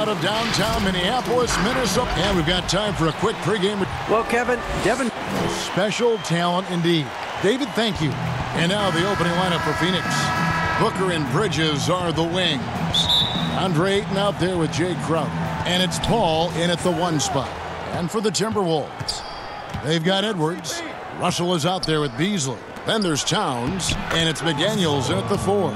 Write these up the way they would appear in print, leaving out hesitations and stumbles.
out of downtown Minneapolis, Minnesota. And we've got time for a quick pregame. Well, Kevin, Devin. Special talent indeed. David, thank you. And now the opening lineup for Phoenix. Booker and Bridges are the wings. Andre Ayton out there with Jay Crowder. And it's Paul in at the 1 spot. And for the Timberwolves, they've got Edwards. Russell is out there with Beasley. Then there's Towns, and it's McDaniels in at the 4.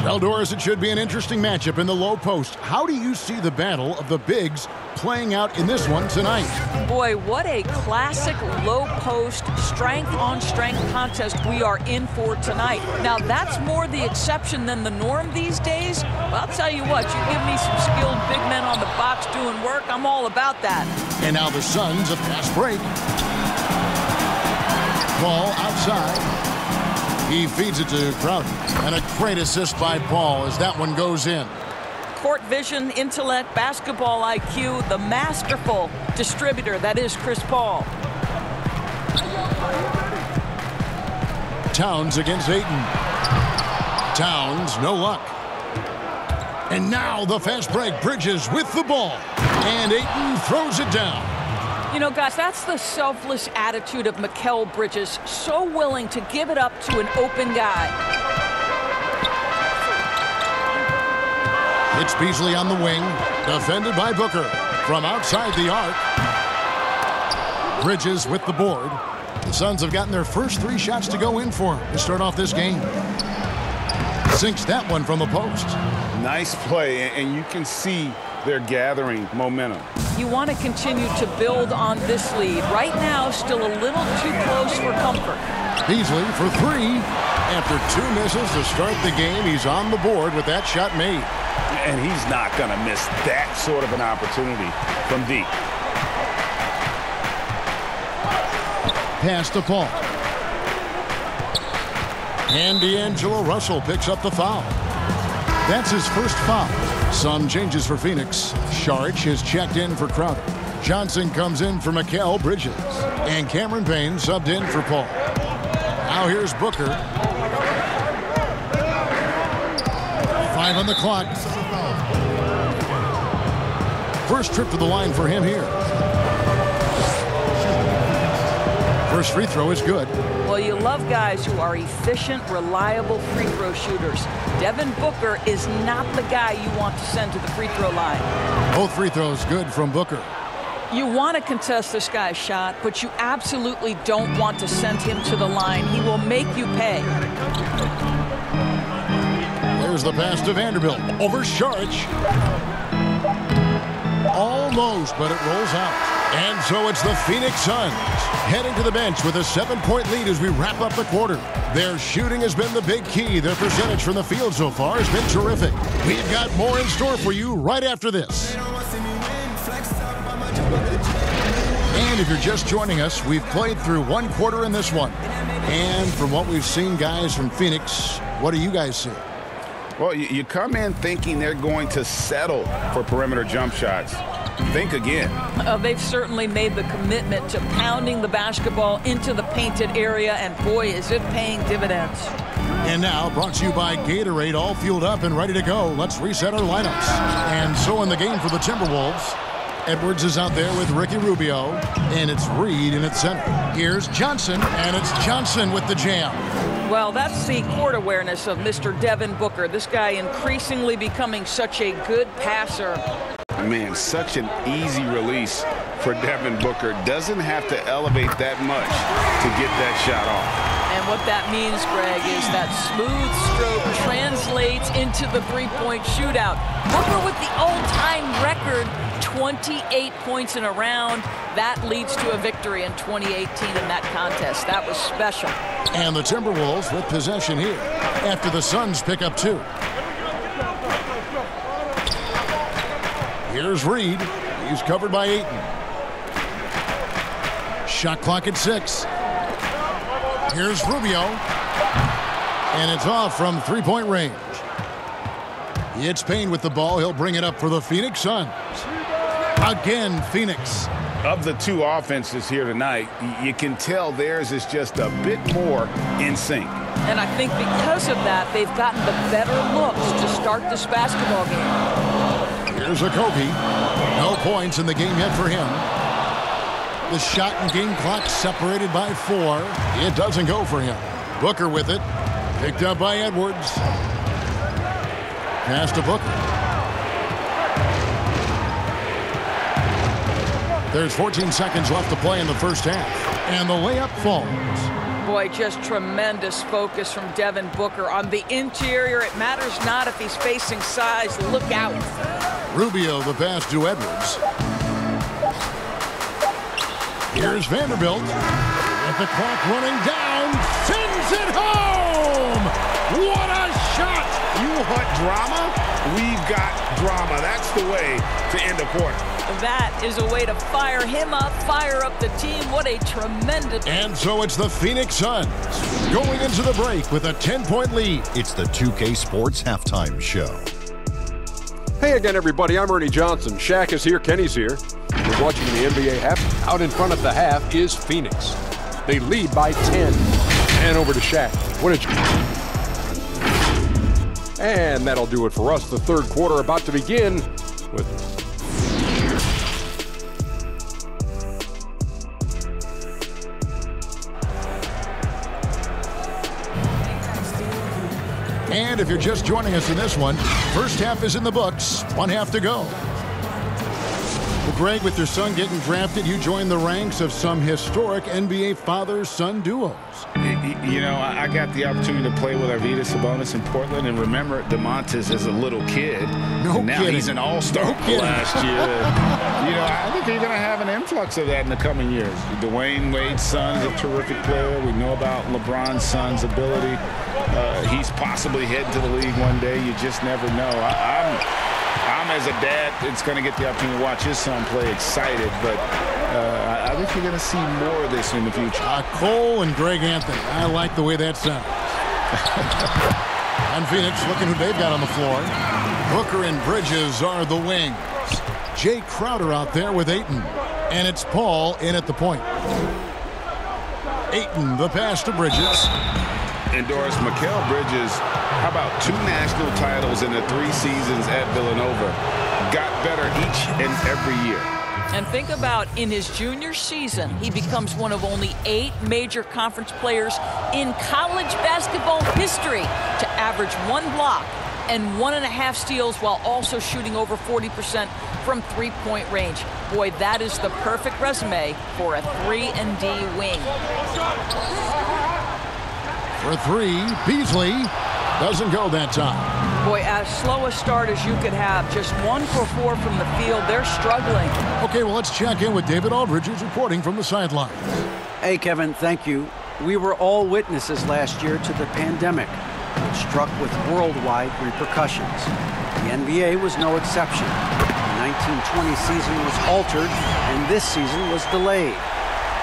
Well, Doris, it should be an interesting matchup in the low post. How do you see the battle of the bigs playing out in this one tonight? Boy, what a classic low post, strength-on-strength contest we are in for tonight. Now, that's more the exception than the norm these days. Well, I'll tell you what, you give me some skilled big men on the box doing work, I'm all about that. And now the Suns, a fast break. Ball outside. He feeds it to Crowder. And a great assist by Paul as that one goes in. Court vision, intellect, basketball IQ, the masterful distributor that is Chris Paul. Towns against Ayton. Towns, no luck. And now the fast break. Bridges with the ball. And Ayton throws it down. You know, guys, that's the selfless attitude of Mikal Bridges. So willing to give it up to an open guy. It's Beasley on the wing. Defended by Booker. From outside the arc. Bridges with the board. The Suns have gotten their first 3 shots to go in for to start off this game. Sinks that one from the post. Nice play, and you can see they're gathering momentum. You want to continue to build on this lead. Right now, still a little too close for comfort. Beasley for 3. After 2 misses to start the game, he's on the board with that shot made. And he's not going to miss that sort of an opportunity from deep. Pass to Paul. And D'Angelo Russell picks up the foul. That's his first foul. Some changes for Phoenix. Sharch is checked in for Crowder. Johnson comes in for Mikal Bridges. And Cameron Payne subbed in for Paul. Now here's Booker. 5 on the clock. First trip to the line for him here. First free throw is good. Well, you love guys who are efficient, reliable free throw shooters. Devin Booker is not the guy you want to send to the free throw line. Both free throws good from Booker. You want to contest this guy's shot, but you absolutely don't want to send him to the line. He will make you pay. There's the pass to Vanderbilt. Over Sharch. Almost, but it rolls out. And so it's the Phoenix Suns heading to the bench with a 7-point lead as we wrap up the quarter. Their shooting has been the big key. Their percentage from the field so far has been terrific. We've got more in store for you right after this. And if you're just joining us, we've played through 1 quarter in this one. And from what we've seen, guys, from Phoenix, what do you guys see? Well, you come in thinking they're going to settle for perimeter jump shots. Think again. They've certainly made the commitment to pounding the basketball into the painted area, and boy, is it paying dividends. And now, brought to you by Gatorade, all fueled up and ready to go. Let's reset our lineups. And so in the game for the Timberwolves, Edwards is out there with Ricky Rubio, and it's Reed in its center. Here's Johnson, and it's Johnson with the jam. Well, that's the court awareness of Mr. Devin Booker. This guy increasingly becoming such a good passer. Man, such an easy release for Devin Booker. Doesn't have to elevate that much to get that shot off. And what that means, Greg, is that smooth stroke translates into the three-point shootout. Booker with the all-time record, 28 points in a round. That leads to a victory in 2018 in that contest. That was special. And the Timberwolves with possession here after the Suns pick up 2. Here's Reed. He's covered by Ayton. Shot clock at 6. Here's Rubio. And it's off from three-point range. It's Payne with the ball. He'll bring it up for the Phoenix Suns. Again, Phoenix. Of the 2 offenses here tonight, you can tell theirs is just a bit more in sync. And I think because of that, they've gotten the better looks to start this basketball game. Here's a Kobe. No points in the game yet for him. The shot and game clock separated by 4. It doesn't go for him. Booker with it. Picked up by Edwards. Pass to Booker. There's 14 seconds left to play in the first half. And the layup falls. Boy, just tremendous focus from Devin Booker. On the interior, it matters not if he's facing size. Look out. Rubio, the pass to Edwards. Here's Vanderbilt. With the clock running down, sends it home! What a shot! You want drama? We've got drama. That's the way to end a quarter. That is a way to fire him up, fire up the team. What a tremendous... And so it's the Phoenix Suns going into the break with a 10-point lead. It's the 2K Sports Halftime Show. Hey again, everybody. I'm Ernie Johnson. Shaq is here. Kenny's here. We're watching the NBA half. Out in front at the half is Phoenix. They lead by 10. And over to Shaq. What did you... And that'll do it for us. The third quarter about to begin with... And if you're just joining us in this one, first half is in the books. 1 half to go. Well, Greg, with your son getting drafted, you joined the ranks of some historic NBA father-son duos. You know, I got the opportunity to play with Arvydas Sabonis in Portland, and remember DeMontis as a little kid. No now kidding. He's an all-star last year. You know, I think you're going to have an influx of that in the coming years. Dwayne Wade's son is a terrific player. We know about LeBron's son's ability. He's possibly heading to the league one day. You just never know. I'm as a dad that's going to get the opportunity to watch his son play excited, but I think you're going to see more of this in the future. Cole and Greg Anthony. I like the way that sounds. And Phoenix looking who they've got on the floor. Booker and Bridges are the wings. Jay Crowder out there with Ayton. And it's Paul in at the point. Ayton, the pass to Bridges. And Doris, Mikal Bridges, how about 2 national titles in the 3 seasons at Villanova? Got better each and every year. And think about in his junior season, he becomes one of only 8 major conference players in college basketball history to average 1 block and 1.5 steals while also shooting over 40% from 3-point range. Boy, that is the perfect resume for a 3-and-D wing. For 3, Beasley doesn't go that time. Boy, as slow a start as you could have, just 1 for 4 from the field. They're struggling. Okay, well, let's check in with David Aldridge, who's reporting from the sidelines. Hey, Kevin, thank you. We were all witnesses last year to the pandemic, which struck with worldwide repercussions. The NBA was no exception. The 1920 season was altered, and this season was delayed.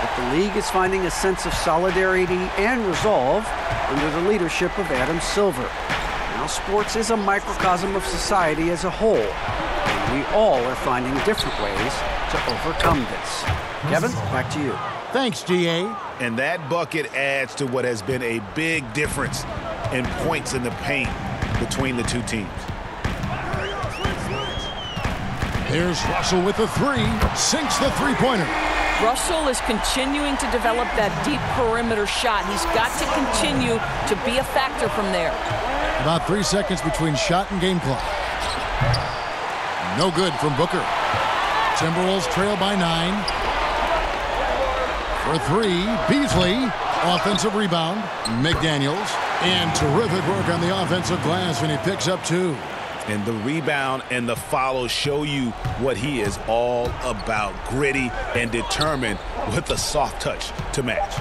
But the league is finding a sense of solidarity and resolve under the leadership of Adam Silver. Now, sports is a microcosm of society as a whole, and we all are finding different ways to overcome this. Kevin, back to you. Thanks, DA. And that bucket adds to what has been a big difference in points in the paint between the 2 teams. Here's Russell with the 3. Sinks the 3-pointer. Russell is continuing to develop that deep perimeter shot. He's got to continue to be a factor from there. About 3 seconds between shot and game clock. No good from Booker. Timberwolves trail by 9. For 3, Beasley. Offensive rebound, McDaniels. And terrific work on the offensive glass, and he picks up 2. And the rebound and the follow show you what he is all about. Gritty and determined with a soft touch to match.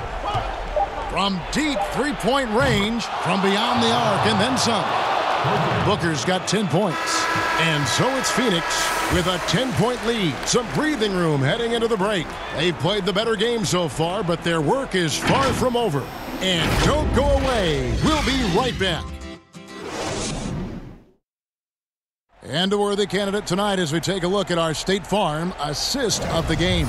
From deep 3-point range, from beyond the arc, and then some. Booker's got 10 points. And so it's Phoenix with a 10-point lead. Some breathing room heading into the break. They've played the better game so far, but their work is far from over. And don't go away. We'll be right back. And a worthy candidate tonight as we take a look at our State Farm assist of the game.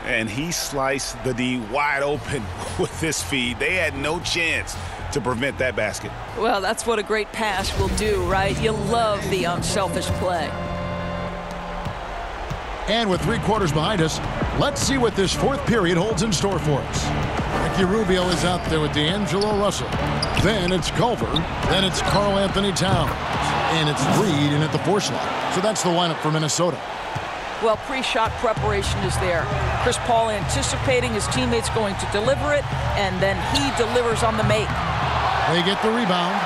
And he sliced the D wide open with this feed. They had no chance to prevent that basket. Well, that's what a great pass will do, right? You love the unselfish play. And with 3 quarters behind us, let's see what this 4th period holds in store for us. Ricky Rubio is out there with D'Angelo Russell. Then it's Culver. Then it's Karl Anthony Towns. And it's Reed in at the 4 slot. So that's the lineup for Minnesota. Well, pre-shot preparation is there. Chris Paul anticipating his teammates going to deliver it, and then he delivers on the make. They get the rebound.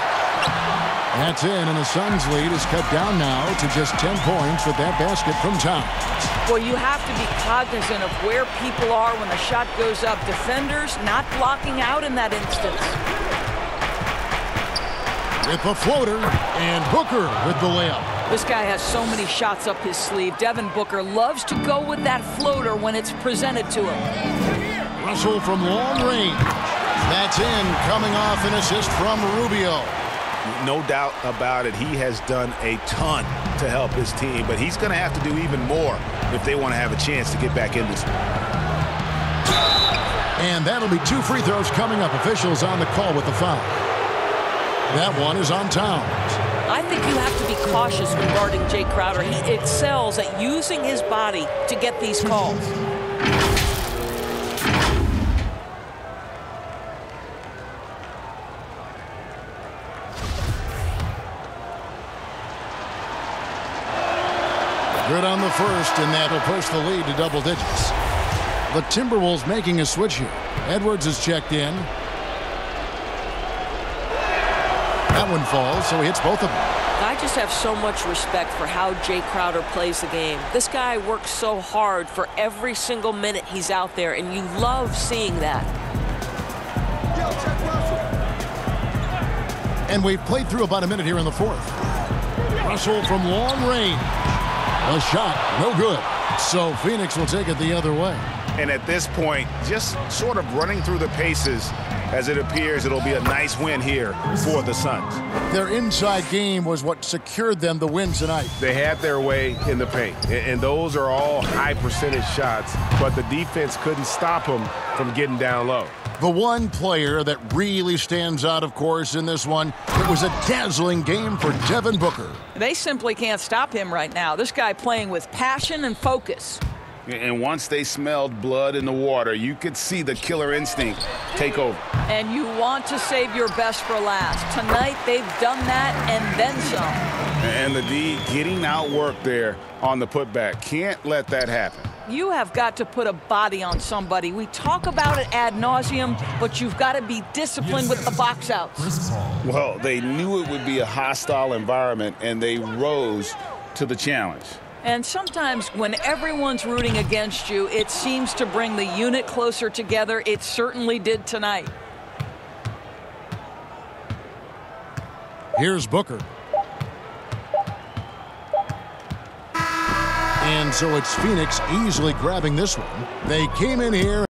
That's in, and the Suns' lead is cut down now to just 10 points with that basket from Towns. Well, you have to be cognizant of where people are when the shot goes up. Defenders not blocking out in that instance. With the floater, and Booker with the layup. This guy has so many shots up his sleeve. Devin Booker loves to go with that floater when it's presented to him. Russell from long range. That's in, coming off an assist from Rubio. No doubt about it, he has done a ton to help his team, but he's going to have to do even more if they want to have a chance to get back in this one. And that'll be 2 free throws coming up. Officials on the call with the foul. That one is on Towns. I think you have to be cautious when guarding Jay Crowder. He excels at using his body to get these calls. Good on the first, and that'll push the lead to double digits. The Timberwolves making a switch here. Edwards is checked in. That one falls, so he hits both of them. I just have so much respect for how Jay Crowder plays the game. This guy works so hard for every single minute he's out there, and you love seeing that. And we've played through about a minute here in the 4th. Russell from long range. A shot, no good. So Phoenix will take it the other way. And at this point, just sort of running through the paces, as it appears it'll be a nice win here for the Suns. Their inside game was what secured them the win tonight. They had their way in the paint, and those are all high percentage shots, but the defense couldn't stop them from getting down low. The one player that really stands out, of course, in this one, it was a dazzling game for Devin Booker. They simply can't stop him right now. This guy playing with passion and focus. And once they smelled blood in the water, you could see the killer instinct take over. And you want to save your best for last. Tonight, they've done that and then some. And the D getting outworked there on the putback. Can't let that happen. You have got to put a body on somebody. We talk about it ad nauseum, but you've got to be disciplined with the box outs. Well, they knew it would be a hostile environment, and they rose to the challenge. And sometimes when everyone's rooting against you, it seems to bring the unit closer together. It certainly did tonight. Here's Booker. And so it's Phoenix easily grabbing this one. They came in here